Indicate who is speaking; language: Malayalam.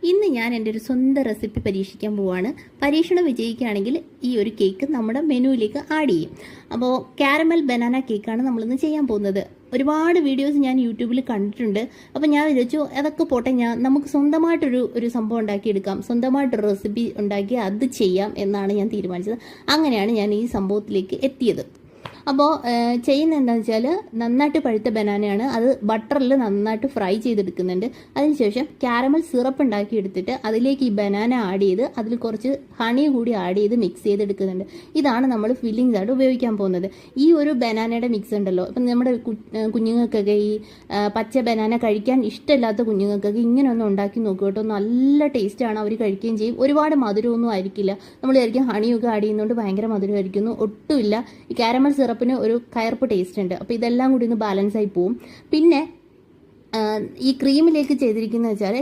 Speaker 1: ഇന്ന് ഞാൻ എൻ്റെ ഒരു സ്വന്തം റെസിപ്പി പരീക്ഷിക്കാൻ പോവാണ്. പരീക്ഷണം വിജയിക്കുകയാണെങ്കിൽ ഈ ഒരു കേക്ക് നമ്മുടെ മെനുവിലേക്ക് ആഡ് ചെയ്യും. അപ്പോൾ കാരമൽ ബനാന കേക്കാണ് നമ്മളിന്ന് ചെയ്യാൻ പോകുന്നത്. ഒരുപാട് വീഡിയോസ് ഞാൻ യൂട്യൂബിൽ കണ്ടിട്ടുണ്ട്. അപ്പോൾ ഞാൻ വിചാരിച്ചു അതൊക്കെ പോട്ടെ, നമുക്ക് സ്വന്തമായിട്ടൊരു സംഭവം ഉണ്ടാക്കിയെടുക്കാം, സ്വന്തമായിട്ടൊരു റെസിപ്പി ഉണ്ടാക്കി അത് ചെയ്യാം എന്നാണ് ഞാൻ തീരുമാനിച്ചത്. അങ്ങനെയാണ് ഞാൻ ഈ സംഭവത്തിലേക്ക് എത്തിയത്. അപ്പോൾ ചെയ്യുന്നത് എന്താണെന്ന് വെച്ചാൽ, നന്നായിട്ട് പഴുത്ത ബനാനയാണ്, അത് ബട്ടറിൽ നന്നായിട്ട് ഫ്രൈ ചെയ്തെടുക്കുന്നുണ്ട്. അതിനുശേഷം കാരമൽ സിറപ്പ് ഉണ്ടാക്കി എടുത്തിട്ട് അതിലേക്ക് ഈ ബനാന ആഡ് ചെയ്ത് അതിൽ കുറച്ച് ഹണി കൂടി ആഡ് ചെയ്ത് മിക്സ് ചെയ്തെടുക്കുന്നുണ്ട്. ഇതാണ് നമ്മൾ ഫില്ലിങ്സ് ആയിട്ട് ഉപയോഗിക്കാൻ പോകുന്നത്. ഈ ഒരു ബനാനയുടെ മിക്സ് ഉണ്ടല്ലോ, ഇപ്പം നമ്മുടെ കുഞ്ഞുങ്ങൾക്കൊക്കെ ഈ പച്ച ബനാന കഴിക്കാൻ ഇഷ്ടമില്ലാത്ത കുഞ്ഞുങ്ങൾക്കൊക്കെ ഇങ്ങനെ ഒന്ന് ഉണ്ടാക്കി നോക്കുക കേട്ടോ. നല്ല ടേസ്റ്റാണ്, അവർ കഴിക്കുകയും ചെയ്യും. ഒരുപാട് മധുരമൊന്നും ആയിരിക്കില്ല. നമ്മൾ വിചാരിക്കും ഹണിയൊക്കെ ആഡ് ചെയ്യുന്നതുകൊണ്ട് ഭയങ്കര മധുരമായിരിക്കുന്നു, ഒട്ടുമില്ല. ഈ കാരമൽ സിറപ്പിന് ഒരു കയർപ്പ് ടേസ്റ്റ് ഉണ്ട്. അപ്പോൾ ഇതെല്ലാം കൂടി ഒന്ന് ബാലൻസ് ആയി പോവും. പിന്നെ ഈ ക്രീമിലേക്ക് ചെയ്തിരിക്കുന്നത് വെച്ചാൽ